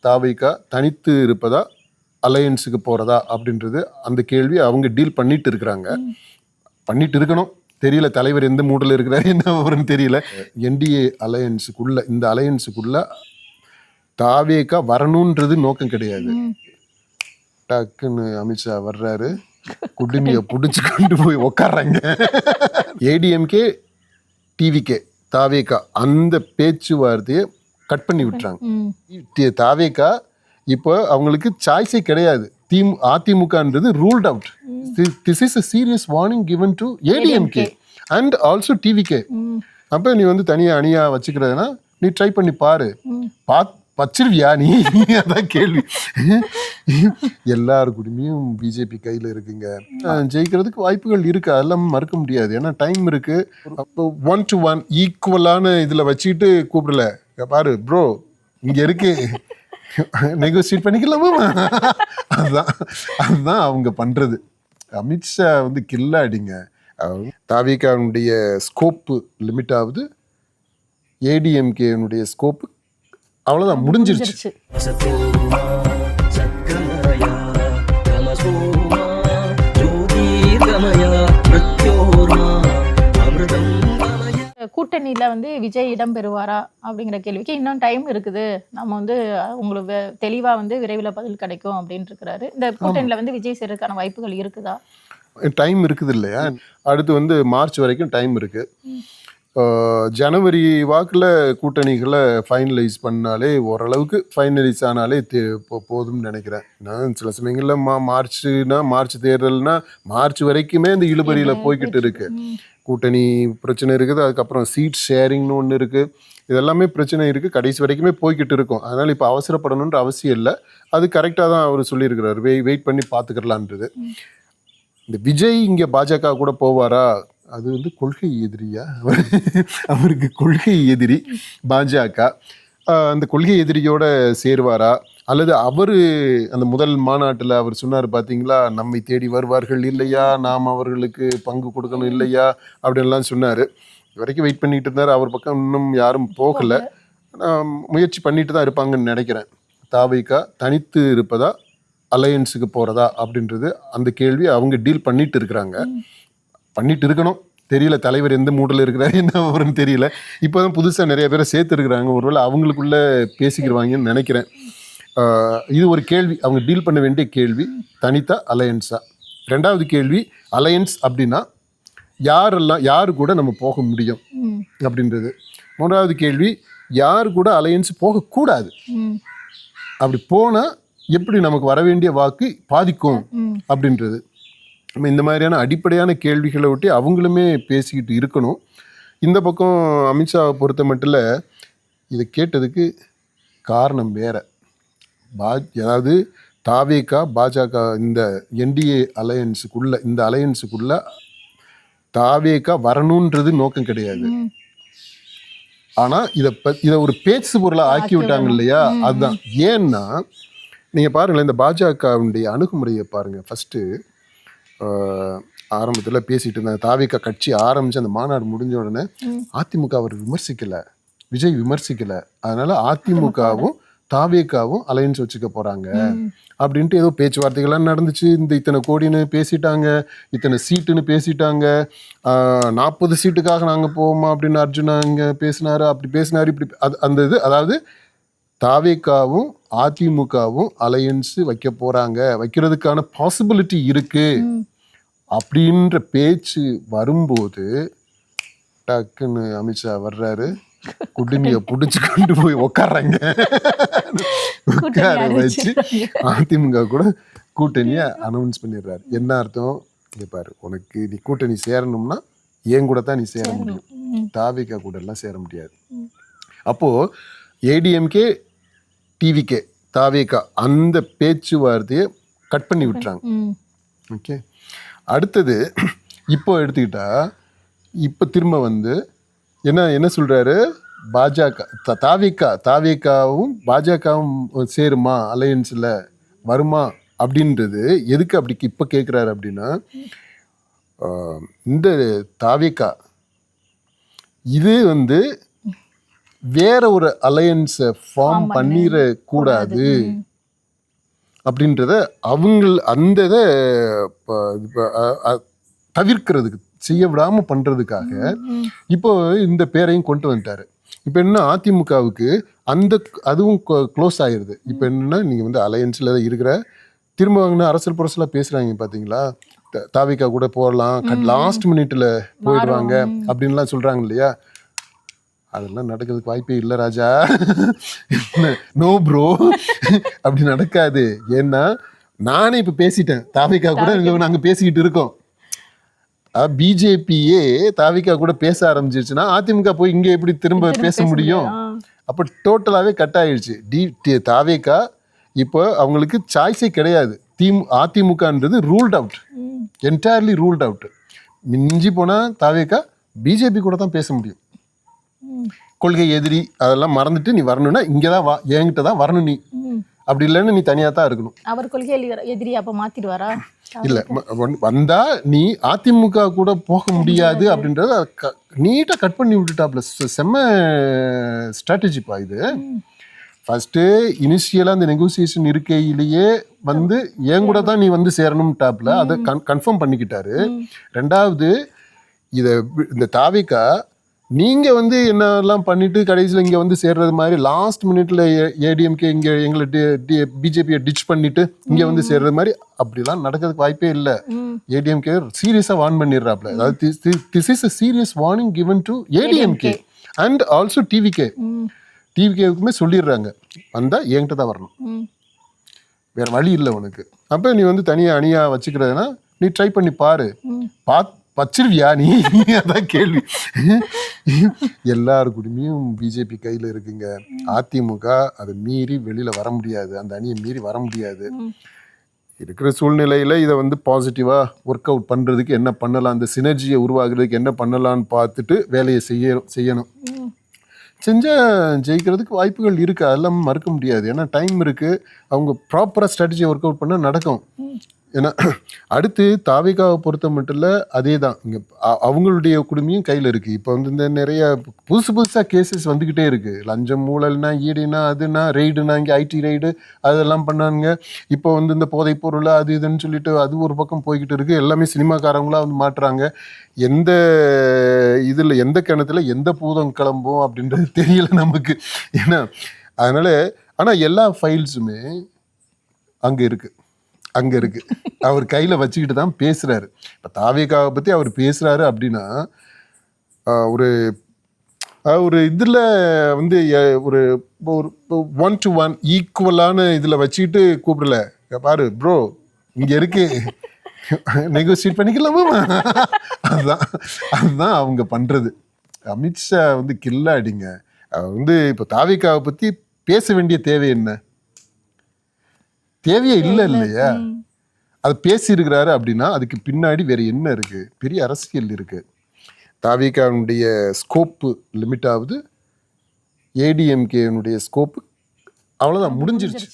தாவேகா தனித்து இருப்பதா அலையன்ஸுக்கு போறதா அப்படின்றது அந்த கேள்வி அவங்க டீல் பண்ணிட்டு இருக்கிறாங்க. பண்ணிட்டு இருக்கணும். தெரியல தலைவர் எந்த மூடில் இருக்கிறாரு, என்ன வரும்னு தெரியல. என்டிஏ அலையன்ஸுக்குள்ள, இந்த அலையன்ஸுக்குள்ள தாவேகா வரணுன்றது நோக்கம் கிடையாது. டக்குன்னு அமித்ஷா வர்றாரு, குடுமியை பிடிச்சி கொண்டு போய் உக்காடுறாங்க. ஏடிஎம்கே டிவிகே தாவேகா அந்த பேச்சுவார்த்தையை கட் பண்ணி விட்டுறாங்க. தாவேகா இப்போ அவங்களுக்கு சாய்ஸே கிடையாது. அதிமுகன்றது ruled out. This is a serious warning given to ADMK and also TVK. அப்போ நீ வந்து தனியாக அணியாக வச்சுக்கிறதுனா நீ ட்ரை பண்ணி பாரு. வச்சிருவியா நீ? அதான் கேள்வி. எல்லாரு கூடயும் பிஜேபி கையில் இருக்குங்க. ஜெயிக்கிறதுக்கு வாய்ப்புகள் இருக்கு, அதெல்லாம் மறுக்க முடியாது. ஏன்னா டைம் இருக்கு. அப்போ 1-to-1 ஈக்குவலான இதில் வச்சுக்கிட்டு கூப்பிடல, பாரு ப்ரோ இங்கே இருக்கு, நெகோசியேட் பண்ணிக்கலாமா? அதுதான் அவங்க பண்றது. அமித்ஷா வந்து கில்லாடிங்க. தாவேகாவுடைய ஸ்கோப்பு லிமிட் ஆகுது, ஏடிஎம்கேனுடைய ஸ்கோப்பு அவ்வளோதான், முடிஞ்சிருச்சு. கூட்டணியில வந்து விஜய் இடம் பெறுவாரா அப்படிங்கிற கேள்விக்கு இன்னும் டைம் இருக்குது, நம்ம வந்து உங்களுக்கு தெளிவா வந்து விரைவில் பதில் கிடைக்கும் அப்படின்னு இருக்கிறாரு. இந்த கூட்டணியில வந்து விஜய் சேர்றதுக்கான வாய்ப்புகள் இருக்குதா? டைம் இருக்குது இல்லையா? அடுத்து வந்து மார்ச் வரைக்கும் டைம் இருக்கு. ஜனவரி வாக்கில் கூட்டணிகளை ஃபைனலைஸ் பண்ணாலே, ஓரளவுக்கு ஃபைனலைஸ் ஆனாலே போதும்னு நினைக்கிறேன். நான் சில சமயங்களில் மார்ச் தேர்தல்னா மார்ச் வரைக்குமே இந்த இழுபறியில் போய்கிட்டு இருக்கு. கூட்டணி பிரச்சனை இருக்குது, அதுக்கப்புறம் சீட் ஷேரிங்னு ஒன்று இருக்குது, இதெல்லாமே பிரச்சனை இருக்குது, கடைசி வரைக்குமே போய்கிட்டு இருக்கும். அதனால் இப்போ அவசரப்படணுன்ற அவசியம் இல்லை. அது கரெக்டாக தான் அவர் சொல்லியிருக்கிறார், வெயிட் பண்ணி பார்த்துக்கலான்றது. இந்த விஜய் இங்கே பாஜக கூட போவாரா? அது வந்து கொள்கை எதிரியா? அவருக்கு கொள்கை எதிரி பாஜக. அந்த கொள்கை எதிரியோட சேருவாரா? அல்லது அவர் அந்த முதல் மாநாட்டில் அவர் சொன்னார் பார்த்தீங்களா, நம்மை தேடி வருவார்கள் இல்லையா, நாம் அவர்களுக்கு பங்கு கொடுக்கணும் இல்லையா அப்படின்லாம் சொன்னார். இது வரைக்கும் வெயிட் பண்ணிட்டு இருந்தார். அவர் பக்கம் இன்னும் யாரும் போகலை. முயற்சி பண்ணிட்டு தான் இருப்பாங்கன்னு நினைக்கிறேன். தாவேகா தனித்து இருப்பதா அலையன்ஸுக்கு போகிறதா அப்படின்றது அந்த கேள்வி அவங்க டீல் பண்ணிட்டு இருக்கிறாங்க. பண்ணிட்டு இருக்கணும். தெரியல தலைவர் எந்த மூடில் இருக்கிறாரு, என்ன வரும்னு தெரியல. இப்போ தான் புதுசாக நிறைய பேரை சேர்த்துருக்குறாங்க. ஒருவேளை அவங்களுக்குள்ளே பேசிக்கிடுவாங்கன்னு நினைக்கிறேன். இது ஒரு கேள்வி, அவங்க டீல் பண்ண வேண்டிய கேள்வி. தனித்தா அலையன்ஸா? ரெண்டாவது கேள்வி, அலையன்ஸ் அப்படின்னா யாரு கூட நம்ம போக முடியும் அப்படின்றது. மூன்றாவது கேள்வி, யாரு கூட அலையன்ஸ் போகக்கூடாது, அப்படி போனால் எப்படி நமக்கு வர வேண்டிய வாக்கு பாதிக்கும் அப்படின்றது. நம்ம இந்த மாதிரியான அடிப்படையான கேள்விகளை ஒட்டி அவங்களுமே பேசிக்கிட்டு இருக்கணும். இந்த பக்கம் அமித்ஷாவை பொறுத்த மட்டும் இதை கேட்டதுக்கு காரணம் வேற. அதாவது தாவேகா பாஜக இந்த என்டிஏ அலையன்ஸுக்குள்ள தாவேகா வரணுன்றது நோக்கம் கிடையாது. ஆனா இதை ஒரு பேச்சு பொருளா ஆக்கி விட்டாங்க இல்லையா, அதுதான். ஏன்னா நீங்க பாருங்களேன், இந்த பாஜகவுடைய அணுகுமுறையை பாருங்க. ஃபர்ஸ்ட் ஆரம்பத்தில் பேசிட்டு இருந்தாங்க, தாவேகா கட்சி ஆரம்பிச்சு அந்த மாநாடு முடிஞ்ச உடனே அதிமுக அவர் விமர்சிக்கல, விஜய் விமர்சிக்கல, அதனால அதிமுகவும் தாவேகாவும் அலையன்ஸ் வச்சுக்க போறாங்க அப்படின்ட்டு ஏதோ பேச்சுவார்த்தைகள்லாம் நடந்துச்சு. இத்தனை கோடின்னு பேசிட்டாங்க, இத்தனை சீட்டுன்னு பேசிட்டாங்க, 40 சீட்டுக்காக நாங்கள் போவோமா அப்படின்னு அர்ஜுனா இங்கே பேசினாரு, அப்படி பேசினாரு, இப்படி அந்த இது. அதாவது தாவேகாவும் அதிமுகவும் அலையன்ஸ் வைக்க போறாங்க, வைக்கிறதுக்கான பாசிபிலிட்டி இருக்கு அப்படின்ற பேச்சு வரும்போது டக்குன்னு அமித்ஷா வர்றாரு, குடுமியை பிடிச்சி கொண்டு போய் உக்காடுறாங்க. உட்கார வச்சு அதிமுக கூட கூட்டணியை அனௌன்ஸ் பண்ணிடுறாரு. என்ன அர்த்தம்? இங்கே பாரு, உனக்கு நீ கூட்டணி சேரணும்னா ஏன் கூட தான் நீ சேர முடியும், தாவேகா கூட எல்லாம் சேர முடியாது. அப்போ ஏடிஎம்கே டிவிகே தாவேகா அந்த பேச்சுவார்த்தையை கட் பண்ணி விட்டுறாங்க. ஓகே, அடுத்தது இப்போ எடுத்துக்கிட்டா, இப்போ திரும்ப வந்து என்ன சொல்றாரு, பாஜக தாவேகாவும் பாஜகவும் சேருமா, அலையன்ஸில் வருமா அப்படின்றது எதுக்கு அப்படி இப்போ கேட்குறாரு அப்படின்னா, இந்த தாவேகா இது வந்து வேற ஒரு அலையன்ஸை ஃபார்ம் பண்ணிடக்கூடாது அப்படின்றத அந்த இதை தவிர்க்கிறதுக்கு செய்ய விடாம பண்றதுக்காக இப்போ இந்த பேரையும் கொண்டு வந்துட்டாரு. இப்போ என்ன அதிமுகவுக்கு அதுவும் க்ளோஸ் ஆயிருது. இப்போ என்னன்னா நீங்க வந்து அலையன்ஸ்ல இருக்கிற திரும்ப வாங்கின அரசியல் புரசலா பேசுறாங்க பாத்தீங்களா, தாவிகா கூட போடலாம், லாஸ்ட் மினிட்ல போயிடுவாங்க அப்படின்லாம் சொல்றாங்க இல்லையா. அதெல்லாம் நடக்கிறதுக்கு வாய்ப்பே இல்லை ராஜா. நோ ப்ரோ, அப்படி நடக்காது. ஏன்னா நானே இப்ப பேசிட்டேன், தாவிகா கூட நாங்க பேசிக்கிட்டு இருக்கோம். பிஜேபியே தாவிகா கூட பேச ஆரம்பிச்சிருச்சுன்னா அதிமுக போய் இங்க எப்படி திரும்ப பேச முடியும்? அப்ப டோட்டலாவே கட் ஆயிடுச்சு. தாவிகா இப்போ அவங்களுக்கு சாய்ஸே கிடையாது. அதிமுகன்றது ruled out, entirely ruled out. மிஞ்சி போனா தாவிகா பிஜேபி கூட தான் பேச முடியும். கொள்கை எதிரி அதெல்லாம் மறந்துட்டு நீ வரணும்னா இங்கதான் வா, என்கிட்ட தான் வரணும் நீ. அப்படி இல்லைன்னு நீ தனியா தான் இருக்கணும். அவர் கொள்கை எதிரி அப்ப மாத்திடுவாரா? இல்ல, வந்தா நீ அதிமுக கூட போக முடியாது அப்படின்றத நீட்டா கட் பண்ணி விட்டுட்டாப்ல. செம்ம ஸ்ட்ராட்டஜிப்பா இது. ஃபர்ஸ்ட் இனிஷியலா அந்த நெகோசியேஷன் இருக்கையிலேயே வந்து என் கூட தான் நீ வந்து சேரணும் டாப்ல அதை கன்ஃபார்ம் பண்ணிக்கிட்டாரு. ரெண்டாவது இந்த தாவிகா நீங்க வந்து என்னெல்லாம் பண்ணிட்டு கடைசியில் இங்க வந்து சேர்றது மாதிரி லாஸ்ட் மினிட்ல ஏடிஎம்கே இங்க எங்களை பிஜேபியை டிச் பண்ணிட்டு இங்க வந்து சேர்றது மாதிரி அப்படிலாம் நடக்கிறதுக்கு வாய்ப்பே இல்லை. ஏடிஎம்கே சீரியஸா வார்ன் பண்ணிடுறாப்ல. அதாவது this is a serious warning given to ADMK and also டிவிகேவுக்குமே சொல்லிடுறாங்க, வந்தா என்கிட்ட தான் வரணும், வேற வழி இல்லை உனக்கு. அப்ப நீ வந்து தனியா அணியா வச்சுக்கிறதுனா நீ ட்ரை பண்ணி பாரு. வச்சிருவியா நீ? அதான் கேள்வி. எல்லாரு கூடயும் பிஜேபி கையில இருக்குங்க. அதிமுக அதை மீறி வெளியில வர முடியாது, அந்த அணியை மீறி வர முடியாது. இருக்கிற சூழ்நிலையில இதை வந்து பாசிட்டிவா ஒர்க் அவுட் பண்றதுக்கு என்ன பண்ணலாம், அந்த சினர்ஜியை உருவாக்குறதுக்கு என்ன பண்ணலாம்னு பார்த்துட்டு வேலையை செய்யணும். செஞ்சா ஜெயிக்கிறதுக்கு வாய்ப்புகள் இருக்கு, அதெல்லாம் மறுக்க முடியாது. ஏன்னா டைம் இருக்கு, அவங்க ப்ராப்பரா ஸ்ட்ராட்டஜியை ஒர்க் அவுட் பண்ணா நடக்கும். ஏன்னா அடுத்து தாவிகாவை பொறுத்த மட்டும் இல்லை, அதே தான் இங்கே அவங்களுடைய குடுமையும் கையில் இருக்குது. இப்போ வந்து இந்த நிறைய புதுசாக கேசஸ் வந்துக்கிட்டே இருக்குது. லஞ்சம் ஊழல்னா ஈடுனா அதுனா ரெய்டுனா இங்கே ஐடி ரெய்டு அதெல்லாம் பண்ணானுங்க. இப்போ வந்து இந்த போதைப் பொருள் அது இதுன்னு சொல்லிட்டு அது ஒரு பக்கம் போய்கிட்டு இருக்குது. எல்லாமே சினிமாக்காரங்களாம் வந்து மாட்டுறாங்க. எந்த இதில் எந்த கிணத்துல எந்த பூதம் கிளம்பும் அப்படின்றது தெரியல நமக்கு. ஏன்னா அதனால ஆனால் எல்லா ஃபைல்ஸுமே அங்கே இருக்குது. அவர் கையில வச்சுக்கிட்டு தான் பேசுறாரு. இப்ப தாவேகாவை பத்தி அவர் பேசுறாரு அப்படின்னா ஒரு இதுல வந்து ஒரு 1-to-1 ஈக்குவலான இதுல வச்சுக்கிட்டு கூப்பிடல, பாரு ப்ரோ இங்க இருக்கு, நெகோசியேட் பண்ணிக்கலாமா. அதுதான் அவங்க பண்றது. அமித்ஷா வந்து கில்லாடிங்க. வந்து இப்ப தாவேகாவை பத்தி பேச வேண்டிய தேவை என்ன? தேவையே இல்லை இல்லையா? அது பேசியிருக்கிறாரு அப்படின்னா அதுக்கு பின்னாடி வேற என்ன இருக்கு? பெரிய அரசியல் இருக்கு. தாவிகாவுடைய ஸ்கோப்பு லிமிட் ஆகுது, ஏடிஎம்கேனுடைய ஸ்கோப்பு அவ்வளோதான், முடிஞ்சிருச்சு.